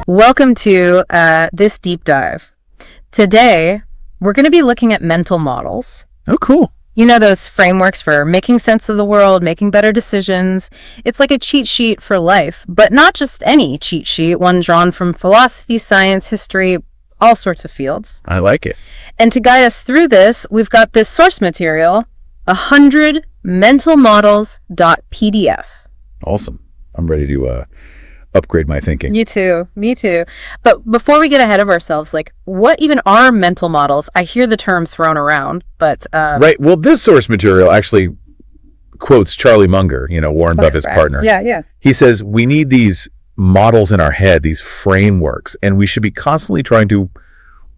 Welcome to this deep dive. Today, we're going to be looking at mental models. Oh, cool. You know, those frameworks for making sense of the world, making better decisions. It's like a cheat sheet for life, but not just any cheat sheet, one drawn from philosophy, science, history, all sorts of fields. I like it. And to guide us through this, we've got this source material, 100 mentalmodels.pdf. Awesome. I'm ready to upgrade my thinking. You too. Me too. But before we get ahead of ourselves, like, what even are mental models? I hear the term thrown around, but... Right. Well, this source material actually quotes Charlie Munger, Warren Buffett's partner. Yeah. He says, we need these models in our head, these frameworks, and we should be constantly trying to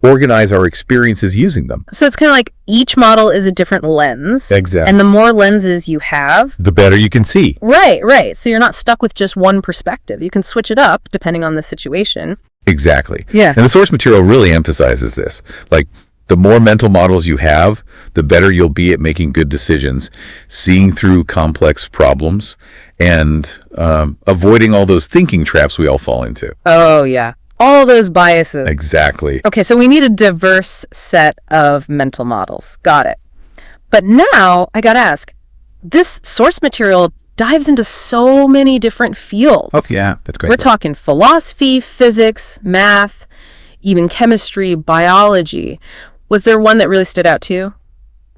organize our experiences using them. So it's kind of like each model is a different lens. Exactly. And the more lenses you have, the better you can see. Right. So you're not stuck with just one perspective. You can switch it up depending on the situation. Exactly. Yeah. And the source material really emphasizes this. Like, the more mental models you have, the better you'll be at making good decisions, seeing through complex problems, and avoiding all those thinking traps we all fall into. Oh, yeah. All those biases. Exactly. Okay, so we need a diverse set of mental models. Got it. But now I got to ask, this source material dives into so many different fields. Oh, yeah, that's great. We're talking philosophy, physics, math, even chemistry, biology. Was there one that really stood out to you?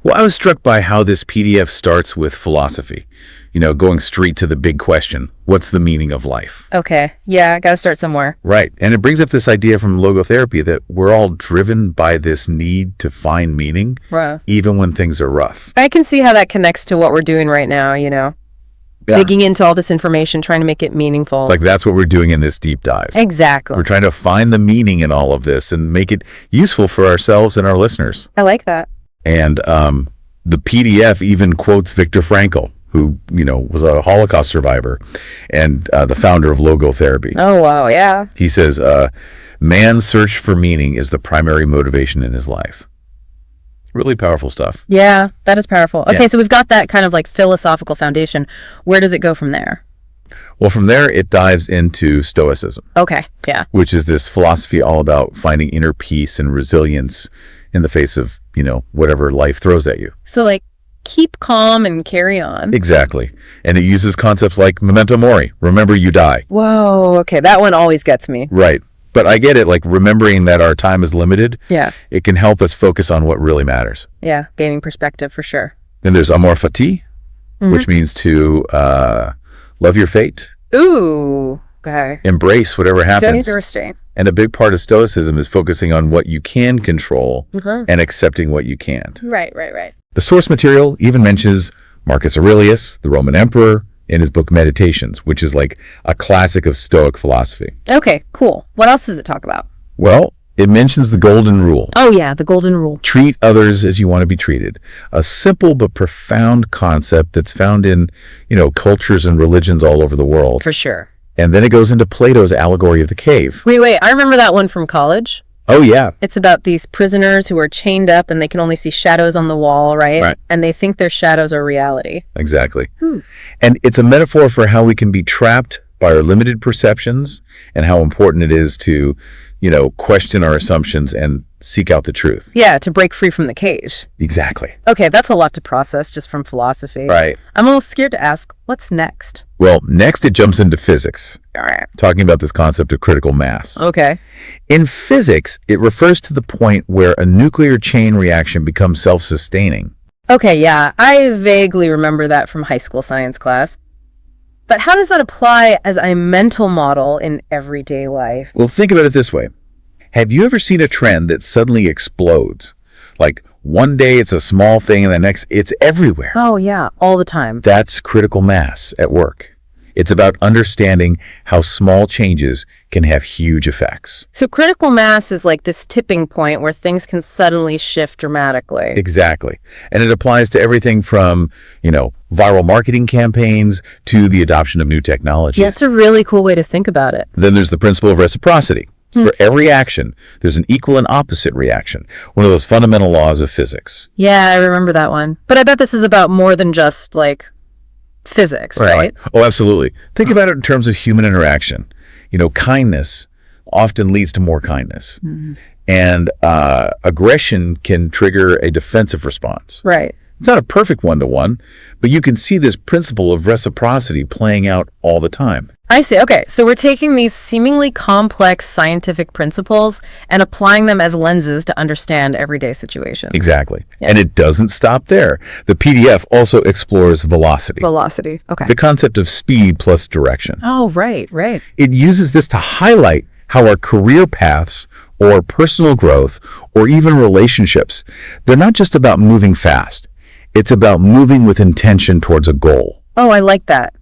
Well, I was struck by how this PDF starts with philosophy, going straight to the big question. What's the meaning of life? Okay. Yeah, got to start somewhere. Right. And it brings up this idea from logotherapy that we're all driven by this need to find meaning, even when things are rough. I can see how that connects to what we're doing right now, Yeah. digging into all this information, trying to make it meaningful. It's like that's what we're doing in this deep dive. Exactly. We're trying to find the meaning in all of this and make it useful for ourselves and our listeners. I like that. And the PDF even quotes Viktor Frankl, who, was a Holocaust survivor and the founder of logotherapy. Oh, wow, yeah. He says, man's search for meaning is the primary motivation in his life. Really powerful stuff. Yeah, that is powerful. Okay, Yeah. so we've got that kind of like philosophical foundation. Where does it go from there? Well, from there, it dives into Stoicism. Okay, yeah. Which is this philosophy all about finding inner peace and resilience in the face of, whatever life throws at you. So like, keep calm and carry on. Exactly. And it uses concepts like memento mori, remember you die. Whoa, okay, that one always gets me. Right. But I get it, like remembering that our time is limited. Yeah. It can help us focus on what really matters. Yeah, gaining perspective for sure. Then there's amor fati, which means to love your fate. Ooh, okay. Embrace whatever happens. Interesting. And a big part of Stoicism is focusing on what you can control and accepting what you can't. Right. The source material even mentions Marcus Aurelius, the Roman emperor, in his book Meditations, which is like a classic of Stoic philosophy. Okay, cool. What else does it talk about? Well, it mentions the golden rule. Oh yeah, the golden rule. Treat others as you want to be treated. A simple but profound concept that's found in, cultures and religions all over the world. For sure. And then it goes into Plato's allegory of the cave. Wait, I remember that one from college. Oh, yeah. It's about these prisoners who are chained up and they can only see shadows on the wall, right? Right. And they think their shadows are reality. Exactly. And it's a metaphor for how we can be trapped by our limited perceptions and how important it is to, question our assumptions and seek out the truth. Yeah, to break free from the cage. Exactly. Okay, that's a lot to process just from philosophy. Right. I'm a little scared to ask, what's next? Well, next it jumps into physics, All right. talking about this concept of critical mass. Okay. In physics, it refers to the point where a nuclear chain reaction becomes self-sustaining. Okay, yeah, I vaguely remember that from high school science class. But how does that apply as a mental model in everyday life? Well, think about it this way. Have you ever seen a trend that suddenly explodes? Like one day it's a small thing and the next it's everywhere. Oh, yeah, all the time. That's critical mass at work. It's about understanding how small changes can have huge effects. So critical mass is like this tipping point where things can suddenly shift dramatically. Exactly. And it applies to everything from, viral marketing campaigns to the adoption of new technologies. Yeah, that's a really cool way to think about it. Then there's the principle of reciprocity. For every action, there's an equal and opposite reaction. One of those fundamental laws of physics. Yeah, I remember that one. But I bet this is about more than just like physics, right? Oh, absolutely. Think about it in terms of human interaction. Kindness often leads to more kindness. And aggression can trigger a defensive response. Right. It's not a perfect one-to-one, but you can see this principle of reciprocity playing out all the time. I see. Okay, so we're taking these seemingly complex scientific principles and applying them as lenses to understand everyday situations. Exactly. Yeah. And it doesn't stop there. The PDF also explores velocity, Velocity. Okay. the concept of speed plus direction. Oh, right. It uses this to highlight how our career paths or personal growth or even relationships, they're not just about moving fast. It's about moving with intention towards a goal. Oh, I like that.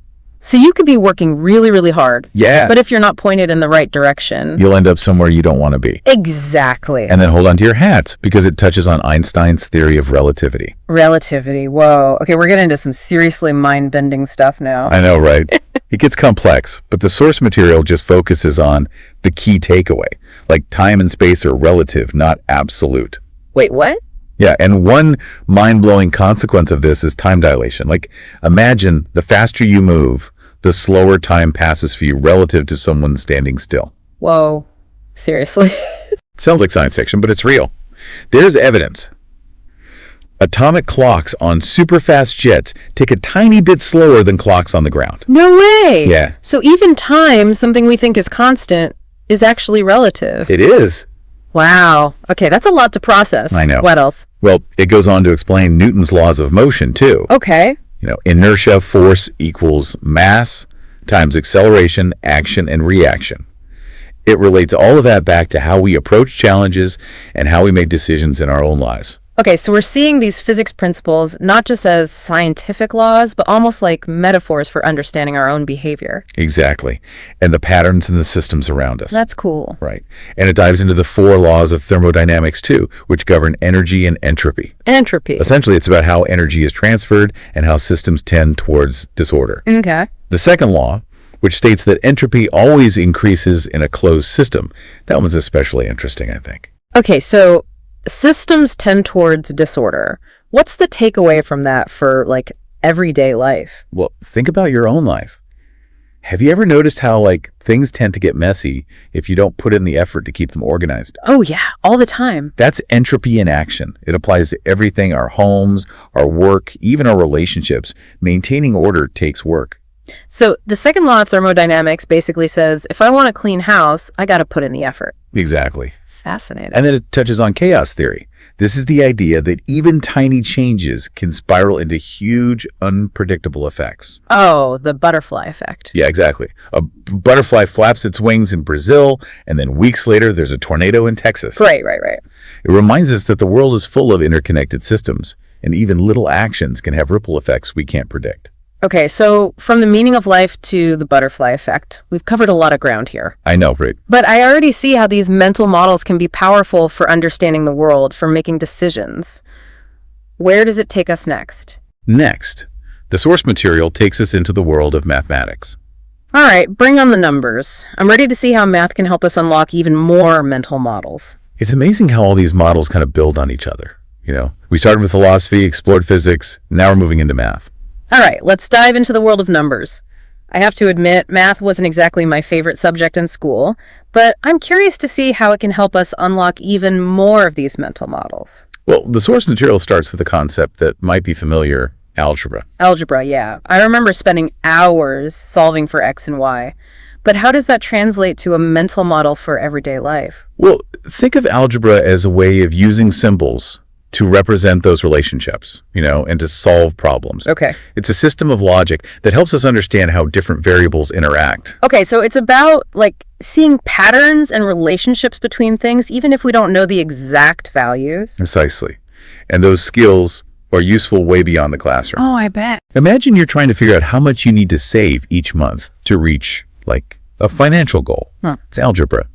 So you could be working really, really hard. Yeah. But if you're not pointed in the right direction. You'll end up somewhere you don't want to be. Exactly. And then hold on to your hats because it touches on Einstein's theory of relativity. Relativity. Whoa. Okay, we're getting into some seriously mind-bending stuff now. I know, right? It gets complex, but the source material just focuses on the key takeaway. Like time and space are relative, not absolute. Wait, what? Yeah, and one mind-blowing consequence of this is time dilation. Like, imagine the faster you move, the slower time passes for you relative to someone standing still. Whoa. Seriously? Sounds like science fiction, but it's real. There's evidence. Atomic clocks on super-fast jets take a tiny bit slower than clocks on the ground. No way. Yeah. So even time, something we think is constant, is actually relative. It is. Wow. Okay, that's a lot to process. I know. What else? Well, it goes on to explain Newton's laws of motion, too. Okay. Inertia, force equals mass times acceleration, action, and reaction. It relates all of that back to how we approach challenges and how we make decisions in our own lives. Okay, so we're seeing these physics principles not just as scientific laws, but almost like metaphors for understanding our own behavior. Exactly. And the patterns in the systems around us. That's cool. Right. And it dives into the 4 laws of thermodynamics, too, which govern energy and entropy. Entropy. Essentially, it's about how energy is transferred and how systems tend towards disorder. Okay. The second law, which states that entropy always increases in a closed system, that one's especially interesting, I think. Okay, so systems tend towards disorder. What's the takeaway from that for, like, everyday life? Well, think about your own life. Have you ever noticed how, things tend to get messy if you don't put in the effort to keep them organized? Oh, yeah, all the time. That's entropy in action. It applies to everything, our homes, our work, even our relationships. Maintaining order takes work. So the second law of thermodynamics basically says, if I want a clean house, I got to put in the effort. Exactly. Fascinating. And then it touches on chaos theory. This is the idea that even tiny changes can spiral into huge, unpredictable effects. Oh, the butterfly effect. Yeah, exactly. A butterfly flaps its wings in Brazil, and then weeks later, there's a tornado in Texas. Right. It reminds us that the world is full of interconnected systems, and even little actions can have ripple effects we can't predict. Okay, so from the meaning of life to the butterfly effect, we've covered a lot of ground here. I know, right? But I already see how these mental models can be powerful for understanding the world, for making decisions. Where does it take us next? Next, the source material takes us into the world of mathematics. All right, bring on the numbers. I'm ready to see how math can help us unlock even more mental models. It's amazing how all these models kind of build on each other. We started with philosophy, explored physics, now we're moving into math. All right, let's dive into the world of numbers. I have to admit, math wasn't exactly my favorite subject in school, but I'm curious to see how it can help us unlock even more of these mental models. Well, the source material starts with a concept that might be familiar, algebra. Algebra, yeah. I remember spending hours solving for X and Y. But how does that translate to a mental model for everyday life? Well, think of algebra as a way of using symbols to represent those relationships, and to solve problems. Okay. It's a system of logic that helps us understand how different variables interact. Okay, so it's about, seeing patterns and relationships between things, even if we don't know the exact values. Precisely. And those skills are useful way beyond the classroom. Oh, I bet. Imagine you're trying to figure out how much you need to save each month to reach, a financial goal. It's algebra.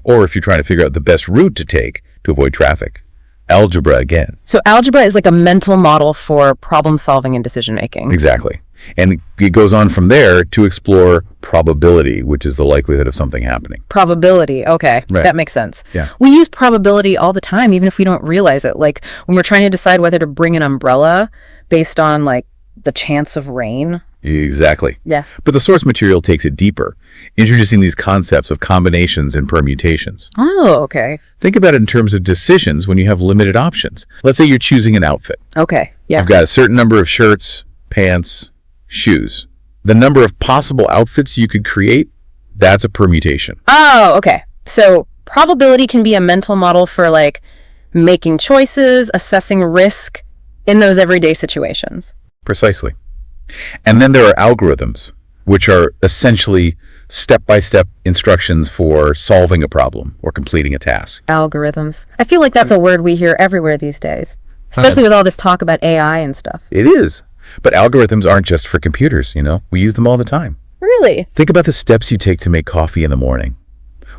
Or if you're trying to figure out the best route to take to avoid traffic. Algebra again. So algebra is like a mental model for problem solving and decision making. Exactly. And it goes on from there to explore probability, which is the likelihood of something happening. Probability. Okay. Right. That makes sense. Yeah. We use probability all the time, even if we don't realize it. Like when we're trying to decide whether to bring an umbrella based on the chance of rain. Exactly. Yeah. But the source material takes it deeper, introducing these concepts of combinations and permutations. Oh, okay. Think about it in terms of decisions when you have limited options. Let's say you're choosing an outfit. Okay. Yeah. I've got a certain number of shirts, pants, shoes. The number of possible outfits you could create, that's a permutation. Oh, okay. So probability can be a mental model for like making choices, assessing risk in those everyday situations. Precisely. And then there are algorithms, which are essentially step-by-step instructions for solving a problem or completing a task. Algorithms. I feel like that's a word we hear everywhere these days, especially with all this talk about AI and stuff. It is. But algorithms aren't just for computers, We use them all the time. Really? Think about the steps you take to make coffee in the morning,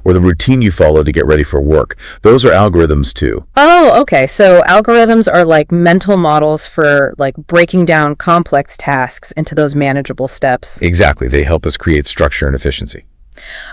or the routine you follow to get ready for work. Those are algorithms too. Oh, okay. So algorithms are like mental models for like breaking down complex tasks into those manageable steps. Exactly. They help us create structure and efficiency.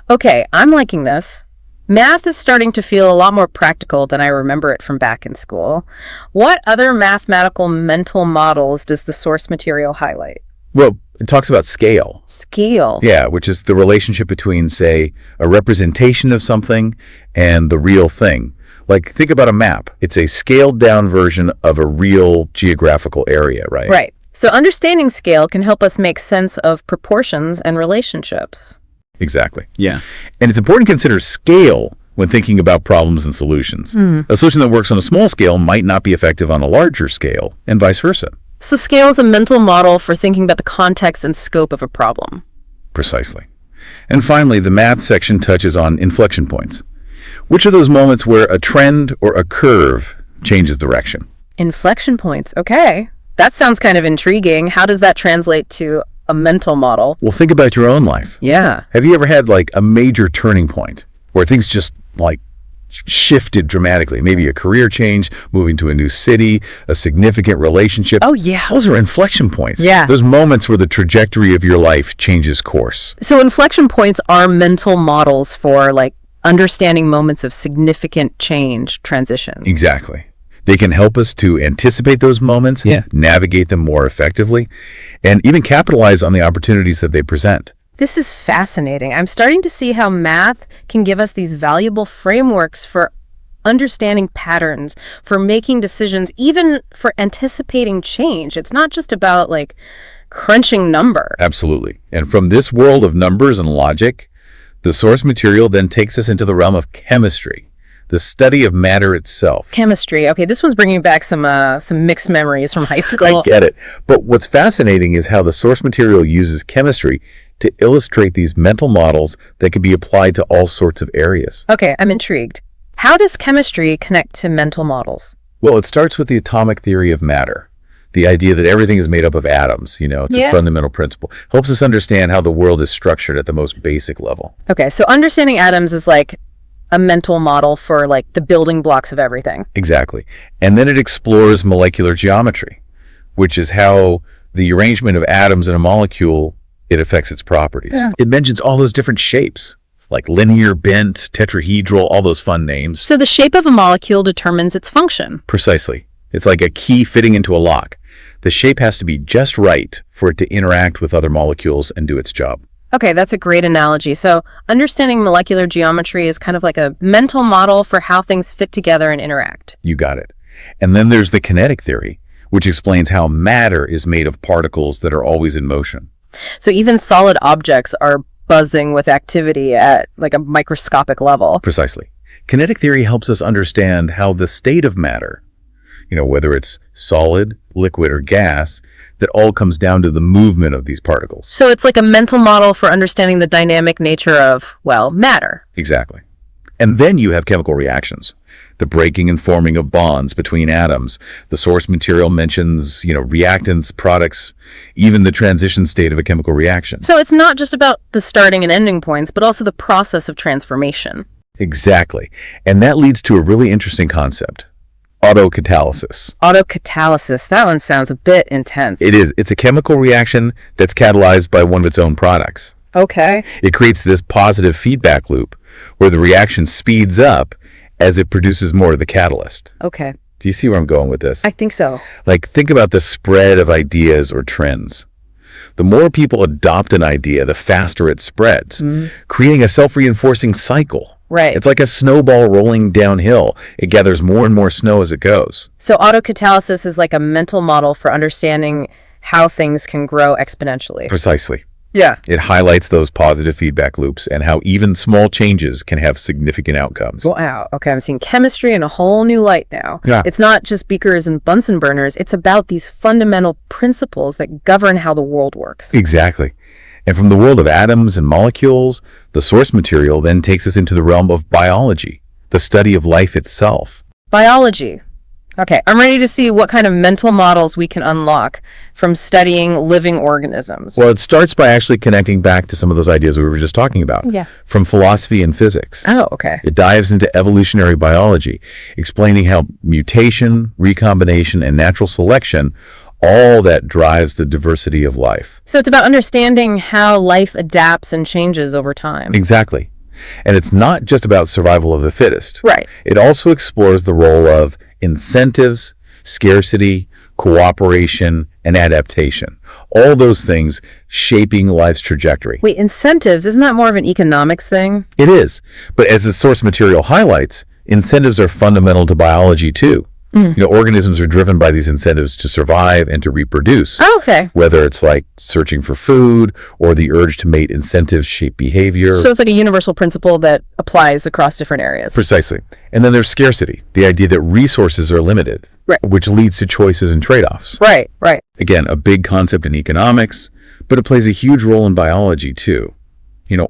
Okay, I'm liking this. Math is starting to feel a lot more practical than I remember it from back in school. What other mathematical mental models does the source material highlight? Well, it talks about scale. Scale. Yeah, which is the relationship between, say, a representation of something and the real thing. Like, think about a map. It's a scaled down version of a real geographical area, right? Right. So understanding scale can help us make sense of proportions and relationships. Exactly. Yeah. And it's important to consider scale when thinking about problems and solutions. A solution that works on a small scale might not be effective on a larger scale, and vice versa. So scale is a mental model for thinking about the context and scope of a problem. Precisely. And finally, the math section touches on inflection points, which are those moments where a trend or a curve changes direction. Inflection points. Okay. That sounds kind of intriguing. How does that translate to a mental model? Well, think about your own life. Yeah. Have you ever had like a major turning point where things just like shifted dramatically? Maybe a career change, moving to a new city, a significant relationship. Oh, yeah. Those are inflection points. Yeah. Those moments where the trajectory of your life changes course. So inflection points are mental models for like understanding moments of significant change, transition. Exactly. They can help us to anticipate those moments, navigate them more effectively, and even capitalize on the opportunities that they present. This is fascinating. I'm starting to see how math can give us these valuable frameworks for understanding patterns, for making decisions, even for anticipating change. It's not just about like crunching number. Absolutely. And from this world of numbers and logic, the source material then takes us into the realm of chemistry, the study of matter itself. Chemistry. Okay, this one's bringing back some mixed memories from high school. I get it. But what's fascinating is how the source material uses chemistry to illustrate these mental models that can be applied to all sorts of areas. Okay, I'm intrigued. How does chemistry connect to mental models? Well, it starts with the atomic theory of matter. The idea that everything is made up of atoms, it's a fundamental principle. Helps us understand how the world is structured at the most basic level. Okay, so understanding atoms is like a mental model for like the building blocks of everything. Exactly. And then it explores molecular geometry, which is how the arrangement of atoms in a molecule, it affects its properties. Yeah. It mentions all those different shapes, like linear, bent, tetrahedral, all those fun names. So the shape of a molecule determines its function. Precisely. It's like a key fitting into a lock. The shape has to be just right for it to interact with other molecules and do its job. Okay, that's a great analogy. So understanding molecular geometry is kind of like a mental model for how things fit together and interact. You got it. And then there's the kinetic theory, which explains how matter is made of particles that are always in motion. So even solid objects are buzzing with activity at like a microscopic level. Precisely. Kinetic theory helps us understand how the state of matter, whether it's solid, liquid, or gas, that all comes down to the movement of these particles. So it's like a mental model for understanding the dynamic nature of, well, matter. Exactly. And then you have chemical reactions, the breaking and forming of bonds between atoms. The source material mentions, reactants, products, even the transition state of a chemical reaction. So it's not just about the starting and ending points, but also the process of transformation. Exactly. And that leads to a really interesting concept. Autocatalysis. Autocatalysis. That one sounds a bit intense. It is. It's a chemical reaction that's catalyzed by one of its own products. Okay. It creates this positive feedback loop where the reaction speeds up as it produces more of the catalyst. Okay. Do you see where I'm going with this? I think so. Like, think about the spread of ideas or trends. The more people adopt an idea, the faster it spreads, creating a self-reinforcing cycle. Right. It's like a snowball rolling downhill. It gathers more and more snow as it goes. So autocatalysis is like a mental model for understanding how things can grow exponentially. Precisely. Yeah. It highlights those positive feedback loops and how even small changes can have significant outcomes. Wow. Okay, I'm seeing chemistry in a whole new light now. Yeah. It's not just beakers and Bunsen burners. It's about these fundamental principles that govern how the world works. Exactly. And from the world of atoms and molecules, the source material then takes us into the realm of biology, the study of life itself. Biology. Okay, I'm ready to see what kind of mental models we can unlock from studying living organisms. Well, it starts by actually connecting back to some of those ideas we were just talking about. Yeah. From philosophy and physics. Oh, okay. It dives into evolutionary biology, explaining how mutation, recombination, and natural selection, all that drives the diversity of life. So it's about understanding how life adapts and changes over time. Exactly. And it's not just about survival of the fittest. Right. It also explores the role of incentives, scarcity, cooperation, and adaptation. All those things shaping life's trajectory. Wait, incentives, isn't that more of an economics thing? It is. But as the source material highlights, incentives are fundamental to biology too. Organisms are driven by these incentives to survive and to reproduce. Oh, okay. Whether it's like searching for food or the urge to mate, incentives shape behavior. So it's like a universal principle that applies across different areas. Precisely. And then there's scarcity, the idea that resources are limited, Right. which leads to choices and trade-offs. Right. Again, a big concept in economics, but it plays a huge role in biology too.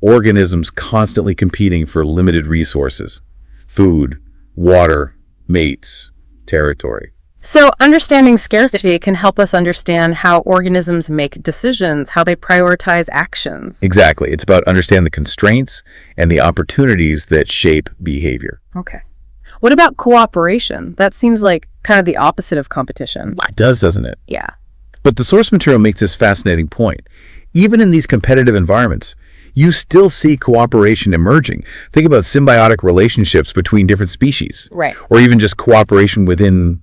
Organisms constantly competing for limited resources, food, water, mates, territory. So understanding scarcity can help us understand how organisms make decisions, how they prioritize actions. Exactly. It's about understanding the constraints and the opportunities that shape behavior. Okay. What about cooperation? That seems like kind of the opposite of competition. It does, doesn't it? Yeah. But the source material makes this fascinating point. Even in these competitive environments, you still see cooperation emerging. Think about symbiotic relationships between different species. Right. Or even just cooperation within,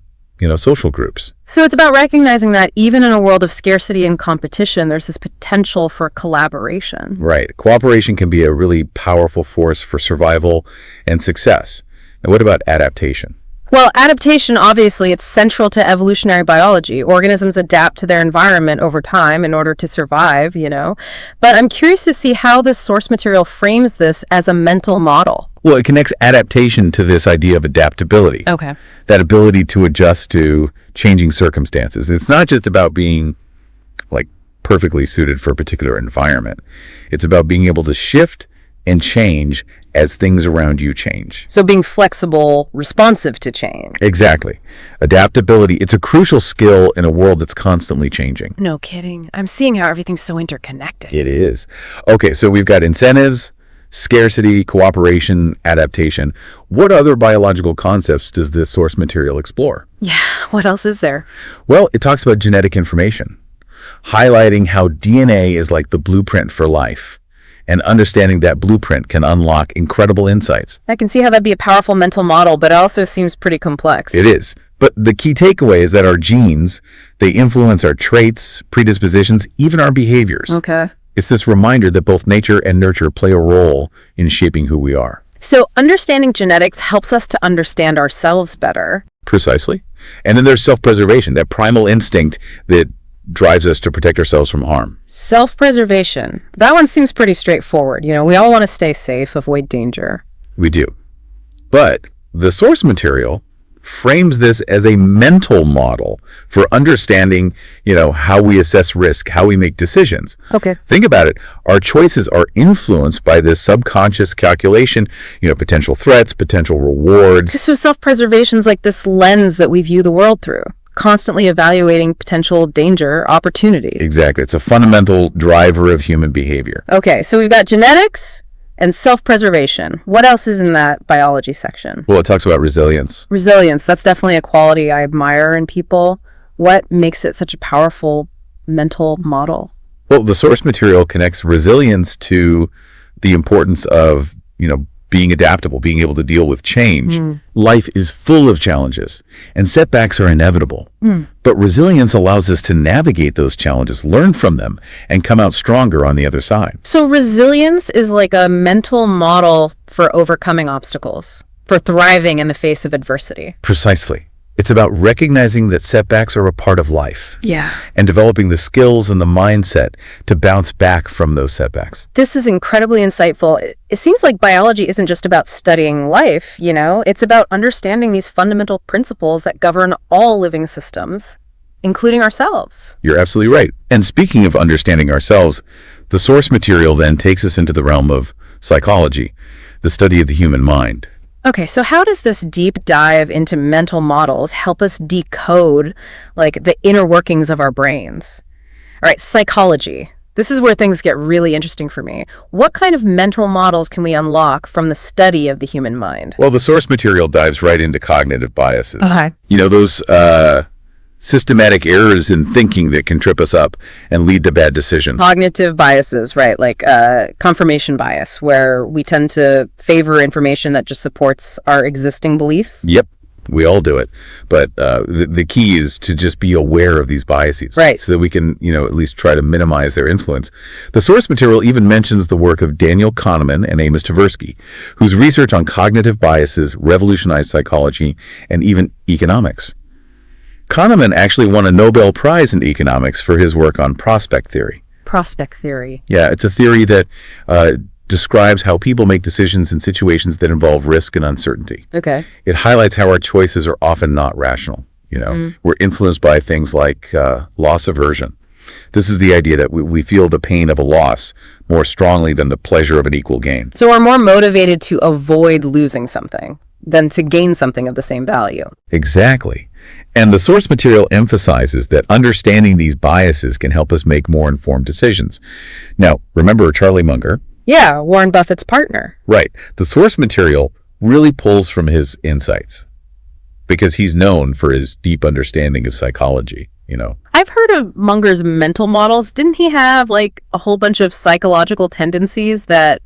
social groups. So it's about recognizing that even in a world of scarcity and competition, there's this potential for collaboration. Right. Cooperation can be a really powerful force for survival and success. Now, what about adaptation? Well, adaptation, obviously, it's central to evolutionary biology. Organisms adapt to their environment over time in order to survive, But I'm curious to see how this source material frames this as a mental model. Well, it connects adaptation to this idea of adaptability. Okay. That ability to adjust to changing circumstances. It's not just about being, perfectly suited for a particular environment. It's about being able to shift and change as things around you change. So being flexible, responsive to change. Exactly. Adaptability, it's a crucial skill in a world that's constantly changing. No kidding. I'm seeing how everything's so interconnected. It is. Okay, so we've got incentives, scarcity, cooperation, adaptation. What other biological concepts does this source material explore? Yeah, what else is there? Well, it talks about genetic information, highlighting how DNA is like the blueprint for life. And understanding that blueprint can unlock incredible insights. I can see how that'd be a powerful mental model, but it also seems pretty complex. It is. But the key takeaway is that our genes, they influence our traits, predispositions, even our behaviors. Okay. It's this reminder that both nature and nurture play a role in shaping who we are. So understanding genetics helps us to understand ourselves better. Precisely. And then there's self-preservation, that primal instinct that drives us to protect ourselves from harm. Self-preservation. That one seems pretty straightforward. We all want to stay safe, avoid danger. We do. But the source material frames this as a mental model for understanding, how we assess risk, how we make decisions. Okay. Think about it. Our choices are influenced by this subconscious calculation, potential threats, potential rewards. So self-preservation's like this lens that we view the world through, constantly evaluating potential danger, opportunity. Exactly. It's a fundamental driver of human behavior. Okay, so we've got genetics and self-preservation. What else is in that biology section? Well, it talks about resilience. Resilience, that's definitely a quality I admire in people. What makes it such a powerful mental model? Well, the source material connects resilience to the importance of, being adaptable, being able to deal with change. Life is full of challenges, and setbacks are inevitable. But resilience allows us to navigate those challenges, learn from them, and come out stronger on the other side. So resilience is like a mental model for overcoming obstacles, for thriving in the face of adversity. Precisely. It's about recognizing that setbacks are a part of life. Yeah. And developing the skills and the mindset to bounce back from those setbacks. This is incredibly insightful. It seems like biology isn't just about studying life, it's about understanding these fundamental principles that govern all living systems, including ourselves. You're absolutely right. And speaking of understanding ourselves, the source material then takes us into the realm of psychology, the study of the human mind. Okay, so how does this deep dive into mental models help us decode, the inner workings of our brains? All right, psychology. This is where things get really interesting for me. What kind of mental models can we unlock from the study of the human mind? Well, the source material dives right into cognitive biases. Okay. Those systematic errors in thinking that can trip us up and lead to bad decisions. Cognitive biases, right, like confirmation bias, where we tend to favor information that just supports our existing beliefs. Yep, we all do it. But the key is to just be aware of these biases. Right. So that we can, at least try to minimize their influence. The source material even mentions the work of Daniel Kahneman and Amos Tversky, whose research on cognitive biases revolutionized psychology and even economics. Kahneman actually won a Nobel Prize in economics for his work on prospect theory. Prospect theory. Yeah, it's a theory that describes how people make decisions in situations that involve risk and uncertainty. Okay. It highlights how our choices are often not rational. We're influenced by things like loss aversion. This is the idea that we feel the pain of a loss more strongly than the pleasure of an equal gain. So we're more motivated to avoid losing something than to gain something of the same value. Exactly. And the source material emphasizes that understanding these biases can help us make more informed decisions. Now, remember Charlie Munger? Yeah, Warren Buffett's partner. Right. The source material really pulls from his insights because he's known for his deep understanding of psychology, I've heard of Munger's mental models. Didn't he have a whole bunch of psychological tendencies that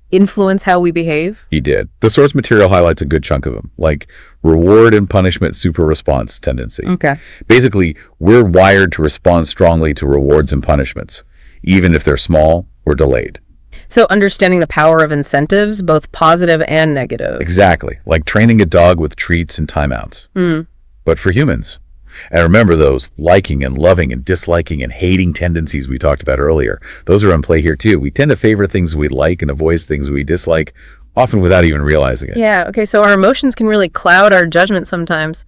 influence how we behave? He did. The source material highlights a good chunk of them, like reward and punishment super response tendency. Okay. Basically, we're wired to respond strongly to rewards and punishments, even if they're small or delayed. So understanding the power of incentives, both positive and negative. Exactly. Like training a dog with treats and timeouts. But for humans. And remember those liking and loving and disliking and hating tendencies we talked about earlier. Those are in play here too. We tend to favor things we like and avoid things we dislike, often without even realizing it. Yeah, okay, so our emotions can really cloud our judgment sometimes.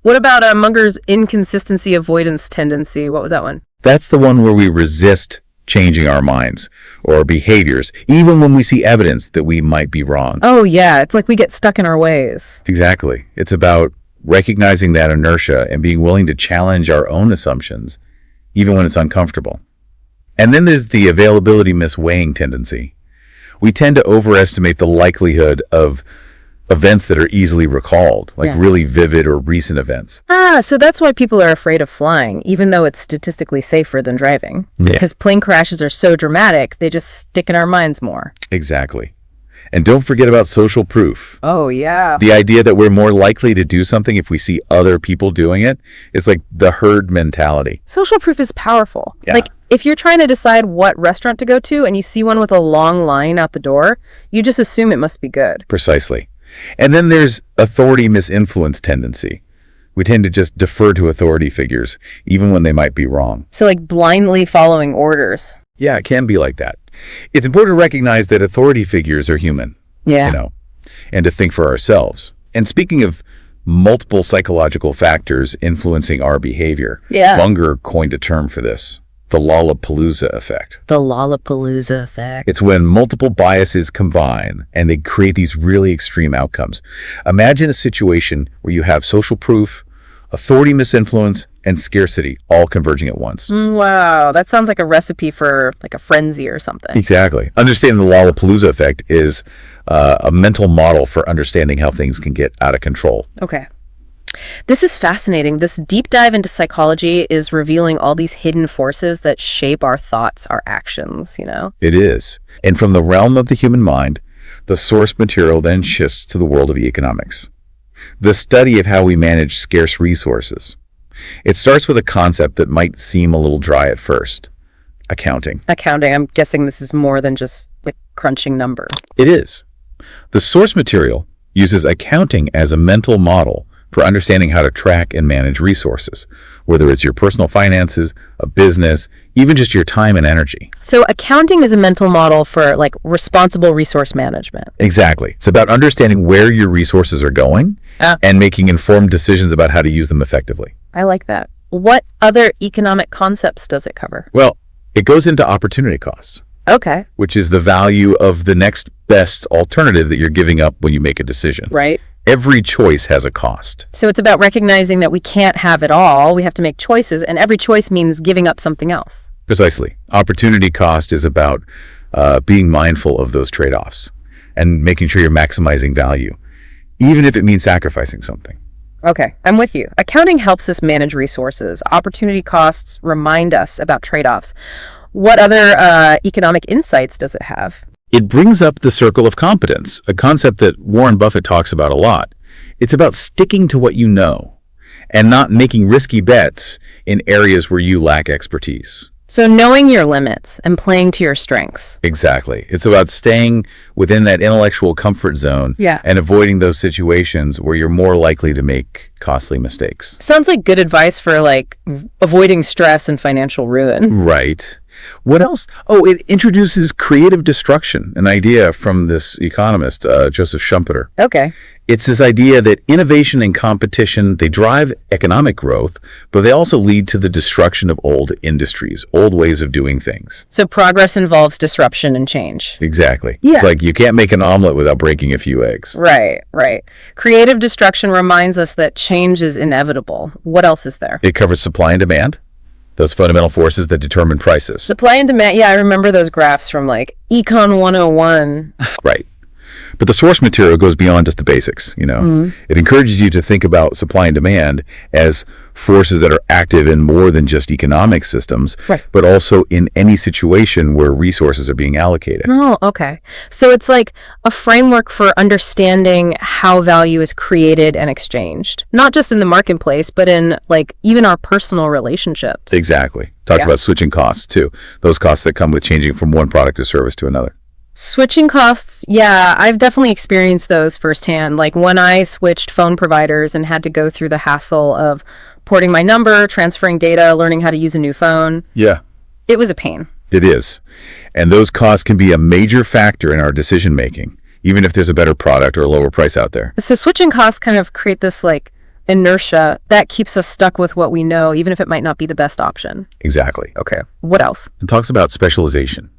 What about Munger's inconsistency avoidance tendency? What was that one? That's the one where we resist changing our minds or behaviors, even when we see evidence that we might be wrong. Oh yeah, it's like we get stuck in our ways. Exactly. It's about recognizing that inertia and being willing to challenge our own assumptions, even when it's uncomfortable. And then there's the availability misweighing tendency. We tend to overestimate the likelihood of events that are easily recalled, like really vivid or recent events. So that's why people are afraid of flying, even though it's statistically safer than driving. Yeah. Because plane crashes are so dramatic, they just stick in our minds more. Exactly. And don't forget about social proof. Oh, yeah. The idea that we're more likely to do something if we see other people doing it. It's like the herd mentality. Social proof is powerful. Yeah. Like, if you're trying to decide what restaurant to go to and you see one with a long line out the door, you just assume it must be good. Precisely. And then there's authority misinfluence tendency. We tend to just defer to authority figures, even when they might be wrong. So like blindly following orders. Yeah, it can be like that. It's important to recognize that authority figures are human. Yeah. And to think for ourselves. And speaking of multiple psychological factors influencing our behavior, Munger coined a term for this, the Lollapalooza effect. The Lollapalooza effect. It's when multiple biases combine and they create these really extreme outcomes. Imagine a situation where you have social proof, authority misinfluence, and scarcity all converging at once. Wow, that sounds like a recipe for like a frenzy or something. Exactly. Understanding the Lollapalooza effect is a mental model for understanding how things can get out of control. Okay. This is fascinating. This deep dive into psychology is revealing all these hidden forces that shape our thoughts, our actions, It is. And from the realm of the human mind, The source material then shifts to the world of economics, the study of how we manage scarce resources. It starts with a concept that might seem a little dry at first: accounting. Accounting, I'm guessing this is more than just like crunching numbers. It is. The source material uses accounting as a mental model for understanding how to track and manage resources, whether it's your personal finances, a business, even just your time and energy. So accounting is a mental model for like responsible resource management. Exactly. It's about understanding where your resources are going and making informed decisions about how to use them effectively. I like that. What other economic concepts does it cover? Well, it goes into opportunity costs. Okay. Which is the value of the next best alternative that you're giving up when you make a decision. Right. Every choice has a cost. So it's about recognizing that we can't have it all. We have to make choices, and every choice means giving up something else. Precisely. Opportunity cost is about being mindful of those trade-offs and making sure you're maximizing value, even if it means sacrificing something. Okay, I'm with you. Accounting helps us manage resources. Opportunity costs remind us about trade-offs. What other economic insights does it have? It brings up the circle of competence, a concept that Warren Buffett talks about a lot. It's about sticking to what you know and not making risky bets in areas where you lack expertise. So knowing your limits and playing to your strengths. Exactly. It's about staying within that intellectual comfort zone and avoiding those situations where you're more likely to make costly mistakes. Sounds like good advice for like avoiding stress and financial ruin. Right. What else? Oh, it introduces creative destruction, an idea from this economist, Joseph Schumpeter. Okay. It's this idea that innovation and competition, they drive economic growth, but they also lead to the destruction of old industries, old ways of doing things. So progress involves disruption and change. Exactly. Yeah. It's like you can't make an omelet without breaking a few eggs. Right, right. Creative destruction reminds us that change is inevitable. What else is there? It covers supply and demand, those fundamental forces that determine prices. Supply and demand. Yeah, I remember those graphs from like Econ 101. Right. But the source material goes beyond just the basics, you know. Mm-hmm. It encourages you to think about supply and demand as forces that are active in more than just economic systems, but also in any situation where resources are being allocated. Oh, okay. So it's like a framework for understanding how value is created and exchanged, not just in the marketplace, but in like even our personal relationships. Exactly. Talks about switching costs too. Those costs that come with changing from one product or service to another. Switching costs, yeah, I've definitely experienced those firsthand. Like when I switched phone providers and had to go through the hassle of porting my number, transferring data, learning how to use a new phone. Yeah. It was a pain. It is. And those costs can be a major factor in our decision making, even if there's a better product or a lower price out there. So switching costs kind of create this like inertia that keeps us stuck with what we know, even if it might not be the best option. Exactly. Okay. What else? It talks about specialization.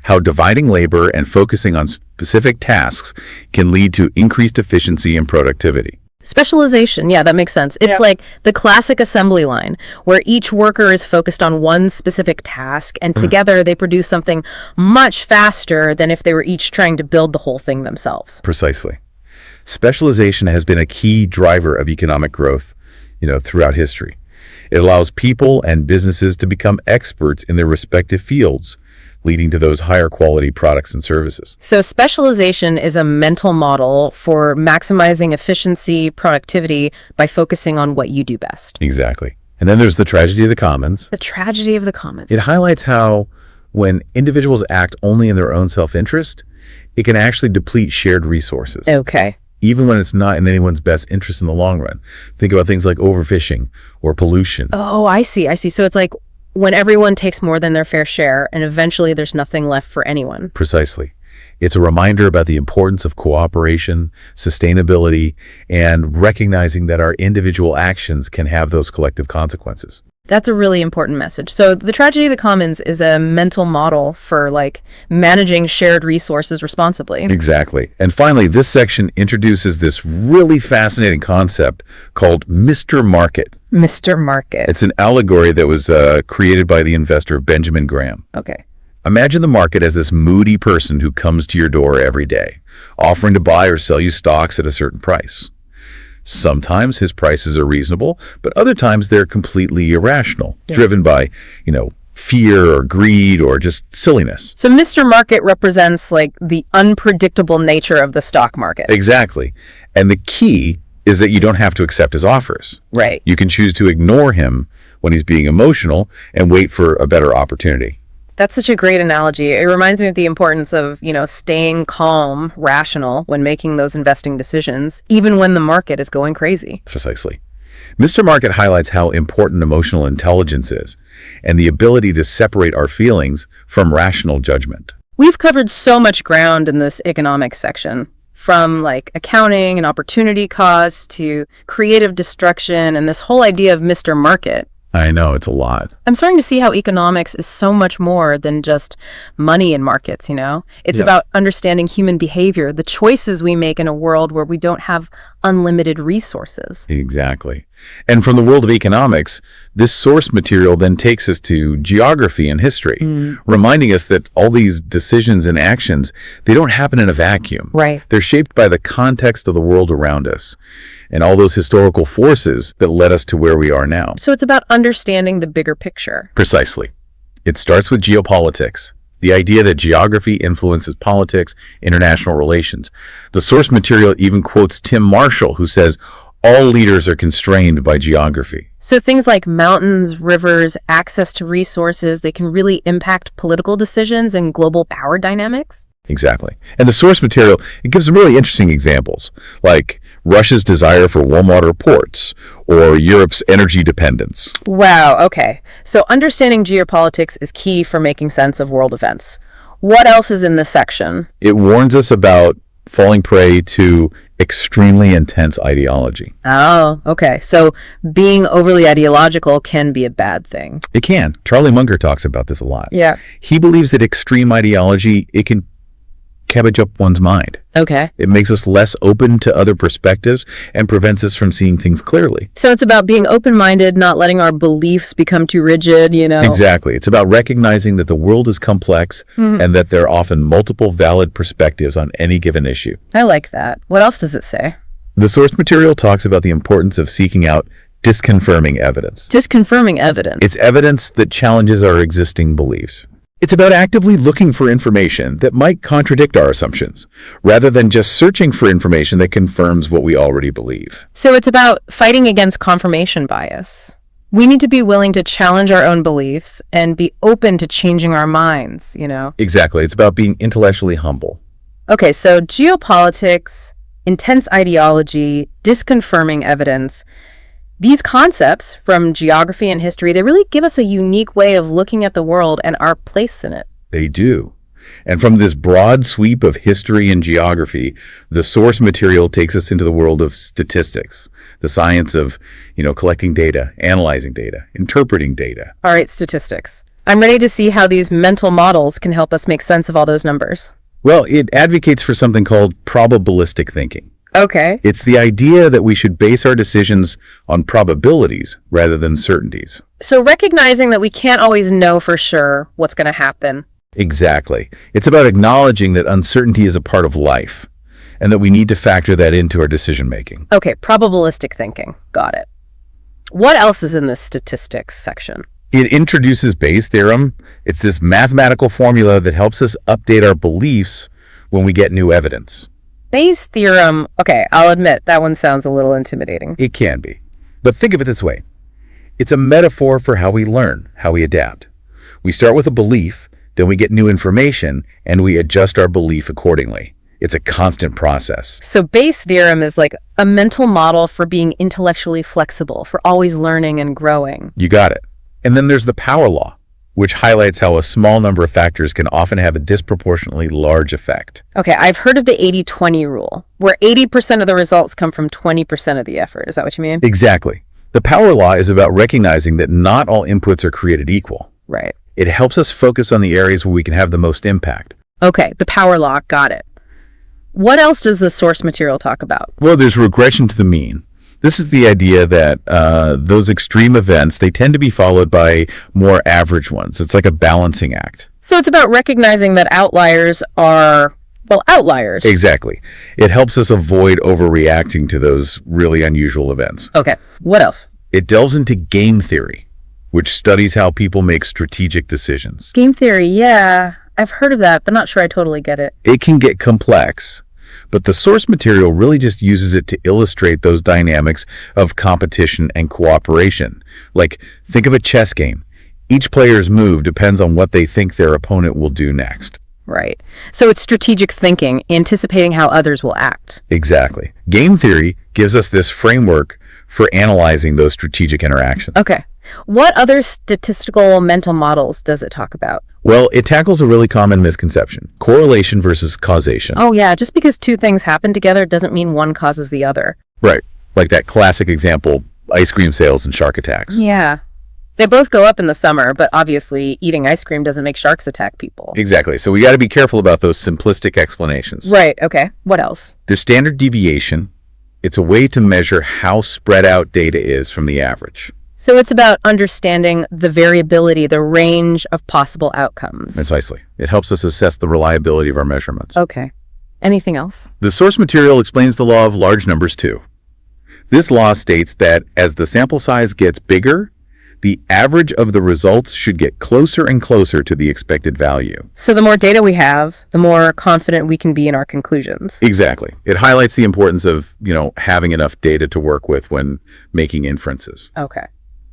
How dividing labor and focusing on specific tasks can lead to increased efficiency and productivity. Specialization, yeah, that makes sense. It's like the classic assembly line where each worker is focused on one specific task and together they produce something much faster than if they were each trying to build the whole thing themselves. Precisely. Specialization has been a key driver of economic growth, throughout history. It allows people and businesses to become experts in their respective fields, leading to those higher quality products and services. So specialization is a mental model for maximizing efficiency, productivity by focusing on what you do best. Exactly. And then there's the tragedy of the commons. The tragedy of the commons. It highlights how when individuals act only in their own self-interest, it can actually deplete shared resources. Okay. Even when it's not in anyone's best interest in the long run. Think about things like overfishing or pollution. Oh, I see. So it's like when everyone takes more than their fair share and eventually there's nothing left for anyone. Precisely. It's a reminder about the importance of cooperation, sustainability, and recognizing that our individual actions can have those collective consequences. That's a really important message. So the tragedy of the commons is a mental model for like managing shared resources responsibly. Exactly. And finally, this section introduces this really fascinating concept called Mr. Market. Mr. Market. It's an allegory that was created by the investor Benjamin Graham. Okay. Imagine the market as this moody person who comes to your door every day, offering to buy or sell you stocks at a certain price. Sometimes his prices are reasonable, but other times they're completely irrational, driven by, fear or greed or just silliness. So Mr. Market represents like the unpredictable nature of the stock market. Exactly. And the key is that you don't have to accept his offers. Right. You can choose to ignore him when he's being emotional and wait for a better opportunity. That's such a great analogy. It reminds me of the importance of, staying calm, rational when making those investing decisions, even when the market is going crazy. Precisely. Mr. Market highlights how important emotional intelligence is and the ability to separate our feelings from rational judgment. We've covered so much ground in this economics section, from like accounting and opportunity costs to creative destruction and this whole idea of Mr. Market. I know, it's a lot. I'm starting to see how economics is so much more than just money in markets, It's about understanding human behavior, the choices we make in a world where we don't have unlimited resources. Exactly. And from the world of economics, this source material then takes us to geography and history, reminding us that all these decisions and actions, they don't happen in a vacuum. Right. They're shaped by the context of the world around us and all those historical forces that led us to where we are now. So it's about understanding the bigger picture. Precisely. It starts with geopolitics, the idea that geography influences politics, international relations. The source material even quotes Tim Marshall, who says, all leaders are constrained by geography. So things like mountains, rivers, access to resources, they can really impact political decisions and global power dynamics? Exactly. And the source material, it gives some really interesting examples, like Russia's desire for warm water ports or Europe's energy dependence. Wow, okay. So understanding geopolitics is key for making sense of world events. What else is in this section? It warns us about falling prey to extremely intense ideology. Oh, okay. So being overly ideological can be a bad thing. It can. Charlie Munger talks about this a lot. Yeah. He believes that extreme ideology, it can cabbage up one's mind. Okay. It makes us less open to other perspectives and prevents us from seeing things clearly. So it's about being open-minded, not letting our beliefs become too rigid, Exactly. It's about recognizing that the world is complex and that there are often multiple valid perspectives on any given issue. I like that. What else does it say? The source material talks about the importance of seeking out disconfirming evidence. Disconfirming evidence. It's evidence that challenges our existing beliefs. It's about actively looking for information that might contradict our assumptions, rather than just searching for information that confirms what we already believe. So it's about fighting against confirmation bias. We need to be willing to challenge our own beliefs and be open to changing our minds, Exactly. It's about being intellectually humble. Okay, so geopolitics, intense ideology, disconfirming evidence. These concepts from geography and history, they really give us a unique way of looking at the world and our place in it. They do. And from this broad sweep of history and geography, the source material takes us into the world of statistics, the science of, collecting data, analyzing data, interpreting data. All right, statistics. I'm ready to see how these mental models can help us make sense of all those numbers. Well, it advocates for something called probabilistic thinking. Okay. It's the idea that we should base our decisions on probabilities rather than certainties. So recognizing that we can't always know for sure what's going to happen. Exactly. It's about acknowledging that uncertainty is a part of life and that we need to factor that into our decision making. Okay, probabilistic thinking. Got it. What else is in this statistics section? It introduces Bayes' theorem. It's this mathematical formula that helps us update our beliefs when we get new evidence. Bayes' theorem, okay, I'll admit that one sounds a little intimidating. It can be. But think of it this way. It's a metaphor for how we learn, how we adapt. We start with a belief, then we get new information, and we adjust our belief accordingly. It's a constant process. So Bayes' theorem is like a mental model for being intellectually flexible, for always learning and growing. You got it. And then there's the power law, which highlights how a small number of factors can often have a disproportionately large effect. Okay, I've heard of the 80-20 rule, where 80% of the results come from 20% of the effort. Is that what you mean? Exactly. The power law is about recognizing that not all inputs are created equal. Right. It helps us focus on the areas where we can have the most impact. Okay, the power law, got it. What else does the source material talk about? Well, there's regression to the mean. This is the idea that those extreme events, they tend to be followed by more average ones. It's like a balancing act. So it's about recognizing that outliers are, outliers. Exactly. It helps us avoid overreacting to those really unusual events. Okay, what else? It delves into game theory. which studies how people make strategic decisions. Game theory, yeah. I've heard of that, but not sure I totally get it. It can get complex, but the source material really just uses it to illustrate those dynamics of competition and cooperation. Like, think of a chess game. Each player's move depends on what they think their opponent will do next. Right. So it's strategic thinking, anticipating how others will act. Exactly. Game theory gives us this framework for analyzing those strategic interactions. Okay. What other statistical mental models does it talk about? Well, it tackles a really common misconception: correlation versus causation. Oh, yeah. Just because two things happen together doesn't mean one causes the other. Right. Like that classic example, ice cream sales and shark attacks. Yeah. They both go up in the summer, but obviously eating ice cream doesn't make sharks attack people. Exactly. So we got to be careful about those simplistic explanations. Right. Okay. What else? There's standard deviation. It's a way to measure how spread out data is from the average. So it's about understanding the variability, the range of possible outcomes. Precisely. It helps us assess the reliability of our measurements. Okay. Anything else? The source material explains the law of large numbers too. This law states that as the sample size gets bigger, the average of the results should get closer and closer to the expected value. So the more data we have, the more confident we can be in our conclusions. Exactly. It highlights the importance of, having enough data to work with when making inferences. Okay.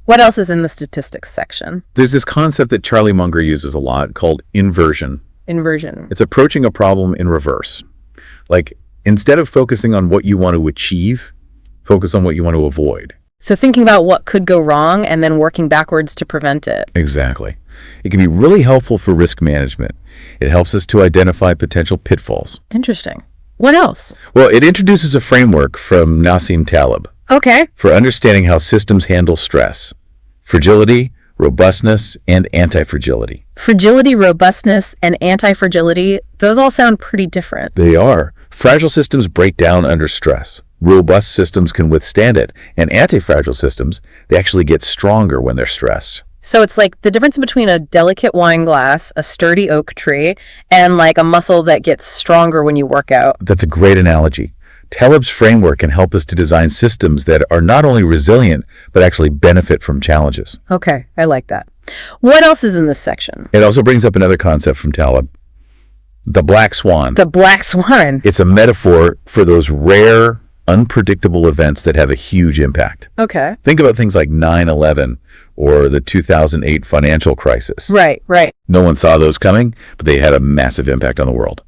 What else is in the statistics section? There's this concept that Charlie Munger uses a lot called inversion. Inversion. It's approaching a problem in reverse. Like, instead of focusing on what you want to achieve, focus on what you want to avoid. So thinking about what could go wrong and then working backwards to prevent it. Exactly. It can be really helpful for risk management. It helps us to identify potential pitfalls. Interesting. What else? Well, it introduces a framework from Nassim Taleb Okay. for understanding how systems handle stress: fragility, robustness, and anti-fragility. Fragility, robustness, and anti-fragility, those all sound pretty different. They are. Fragile systems break down under stress. Robust systems can withstand it. And anti-fragile systems, they actually get stronger when they're stressed. So it's like the difference between a delicate wine glass, a sturdy oak tree, and like a muscle that gets stronger when you work out. That's a great analogy. Taleb's framework can help us to design systems that are not only resilient, but actually benefit from challenges. Okay, I like that. What else is in this section? It also brings up another concept from Taleb: the black swan. The black swan. It's a metaphor for those rare, unpredictable events that have a huge impact. Okay. Think about things like 9/11 or the 2008 financial crisis. Right. No one saw those coming, but they had a massive impact on the world.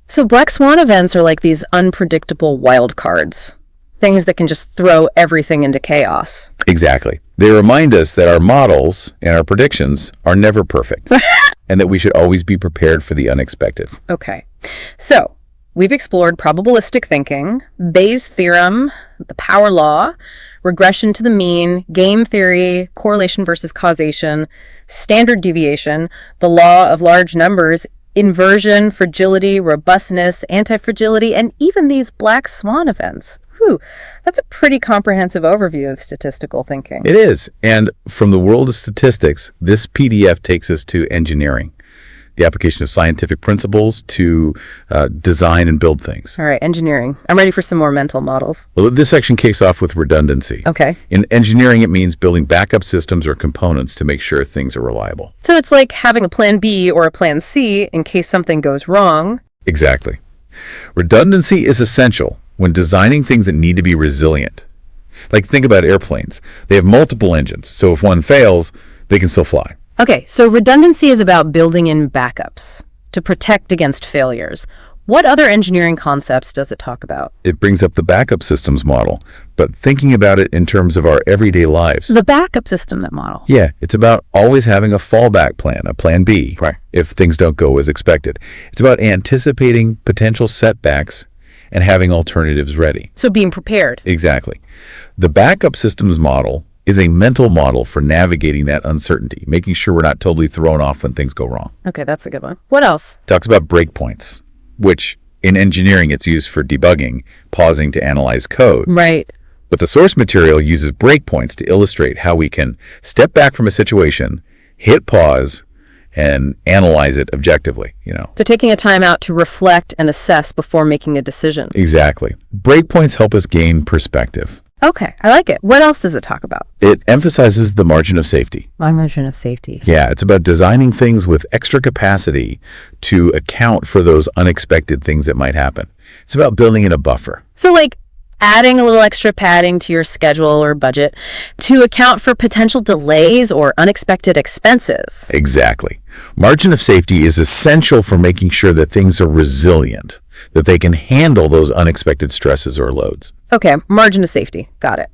So black swan events are like these unpredictable wild cards, things that can just throw everything into chaos. Exactly. They remind us that our models and our predictions are never perfect, and that we should always be prepared for the unexpected. Okay. So we've explored probabilistic thinking, Bayes' theorem, the power law, regression to the mean, game theory, correlation versus causation, standard deviation, the law of large numbers, inversion, fragility, robustness, anti-fragility, and even these black swan events. Whew, that's a pretty comprehensive overview of statistical thinking. It is. And from the world of statistics, this PDF takes us to engineering, the application of scientific principles to design and build things. All right, engineering. I'm ready for some more mental models. Well, this section kicks off with redundancy. Okay. In engineering, it means building backup systems or components to make sure things are reliable. So it's like having a plan B or a plan C in case something goes wrong. Exactly. Redundancy is essential when designing things that need to be resilient. Like, think about airplanes. They have multiple engines, so if one fails, they can still fly. Okay, so redundancy is about building in backups to protect against failures. What other engineering concepts does it talk about? It brings up the backup systems model, but thinking about it in terms of our everyday lives. The backup system, that model. Yeah, it's about always having a fallback plan, a plan B, Right. if things don't go as expected. It's about anticipating potential setbacks and having alternatives ready. So being prepared. Exactly. The backup systems model is a mental model for navigating that uncertainty, making sure we're not totally thrown off when things go wrong. Okay, that's a good one. What else? Talks about breakpoints, which in engineering it's used for debugging, pausing to analyze code. Right. But the source material uses breakpoints to illustrate how we can step back from a situation, hit pause, and analyze it objectively, So taking a time out to reflect and assess before making a decision. Exactly. Breakpoints help us gain perspective. Okay, I like it. What else does it talk about? It emphasizes the margin of safety. Margin of safety. Yeah, it's about designing things with extra capacity to account for those unexpected things that might happen. It's about building in a buffer. So like adding a little extra padding to your schedule or budget to account for potential delays or unexpected expenses. Exactly. Margin of safety is essential for making sure that things are resilient, that they can handle those unexpected stresses or loads. Okay, margin of safety. Got it.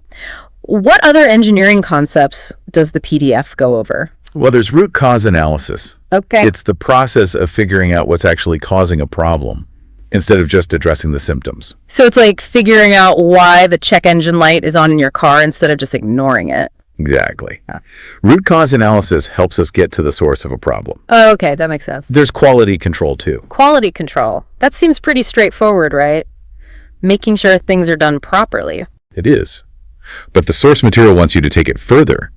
What other engineering concepts does the PDF go over? Well, there's root cause analysis. Okay. It's the process of figuring out what's actually causing a problem instead of just addressing the symptoms. So it's like figuring out why the check engine light is on in your car instead of just ignoring it. Exactly. Yeah. Root cause analysis helps us get to the source of a problem. Oh, okay, that makes sense. There's quality control too. Quality control. That seems pretty straightforward, right? Making sure things are done properly. It is. But the source material wants you to take it further.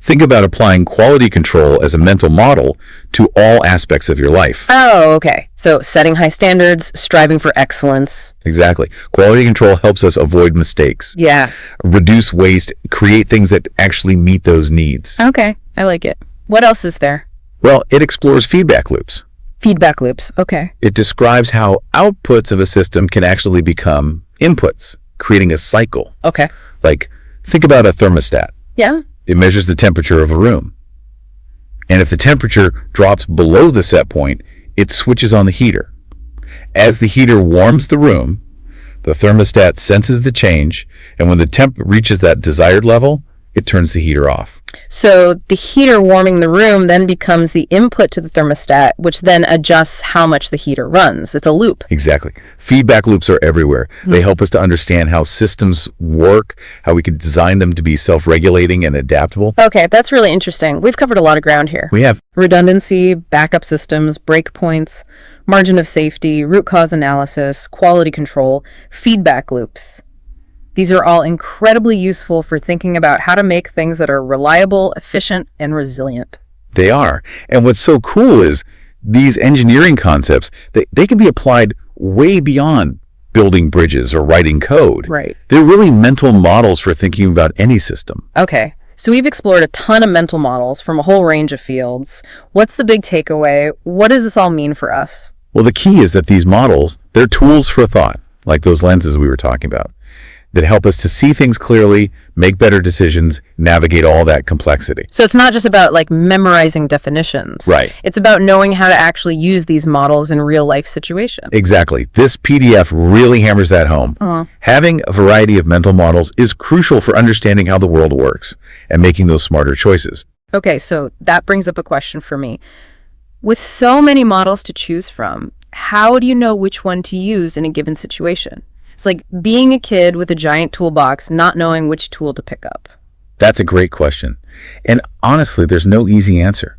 Think about applying quality control as a mental model to all aspects of your life. Oh, okay. So setting high standards, striving for excellence. Exactly. Quality control helps us avoid mistakes, Yeah. reduce waste, create things that actually meet those needs. Okay, I like it. What else is there? Well, it explores feedback loops. Feedback loops. Okay. It describes how outputs of a system can actually become inputs, creating a cycle. Okay. Like, think about a thermostat. Yeah. It measures the temperature of a room. And if the temperature drops below the set point, it switches on the heater. As the heater warms the room, the thermostat senses the change, and when the temp reaches that desired level, it turns the heater off. So the heater warming the room then becomes the input to the thermostat, which then adjusts how much the heater runs. It's a loop. Exactly. Feedback loops are everywhere. They help us to understand how systems work, how we can design them to be self-regulating and adaptable. Okay, that's really interesting. We've covered a lot of ground here. We have Redundancy, backup systems, breakpoints, margin of safety, root cause analysis, quality control, feedback loops. These are all incredibly useful for thinking about how to make things that are reliable, efficient, and resilient. They are. And what's so cool is these engineering concepts, they can be applied way beyond building bridges or writing code. Right. They're really mental models for thinking about any system. Okay, so we've explored a ton of mental models from a whole range of fields. What's the big takeaway? What does this all mean for us? Well, the key is that these models, they're tools for thought, like those lenses we were talking about, that help us to see things clearly, make better decisions, navigate all that complexity. So it's not just about like memorizing definitions. Right. It's about knowing how to actually use these models in real life situations. Exactly. This PDF really hammers that home. Having a variety of mental models is crucial for understanding how the world works and making those smarter choices. Okay, so that brings up a question for me. With so many models to choose from, how do you know which one to use in a given situation? It's like being a kid with a giant toolbox, not knowing which tool to pick up. That's a great question. And honestly, there's no easy answer.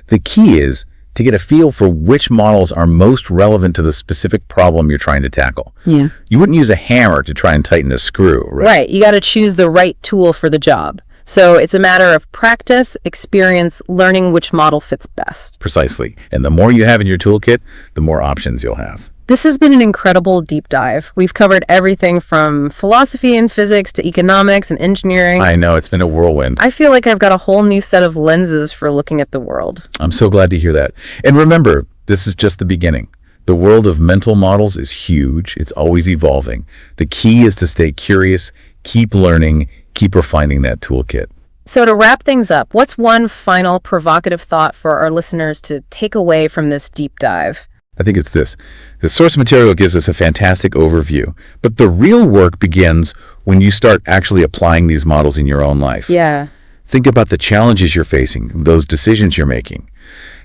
The key is to get a feel for which models are most relevant to the specific problem you're trying to tackle. Yeah. You wouldn't use a hammer to try and tighten a screw, right? Right. You got to choose the right tool for the job. So it's a matter of practice, experience, learning which model fits best. Precisely. And the more you have in your toolkit, the more options you'll have. This has been an incredible deep dive. We've covered everything from philosophy and physics to economics and engineering. I know, it's been a whirlwind. I feel like I've got a whole new set of lenses for looking at the world. I'm so glad to hear that. And remember, this is just the beginning. The world of mental models is huge. It's always evolving. The key is to stay curious, keep learning, keep refining that toolkit. So to wrap things up, what's one final provocative thought for our listeners to take away from this deep dive? I think it's this. The source material gives us a fantastic overview, but the real work begins when you start actually applying these models in your own life. Yeah. Think about the challenges you're facing, those decisions you're making,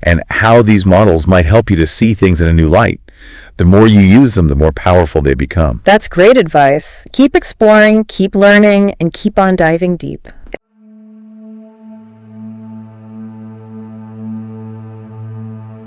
and how these models might help you to see things in a new light. The more you use them, the more powerful they become. That's great advice. Keep exploring, keep learning, and keep on diving deep.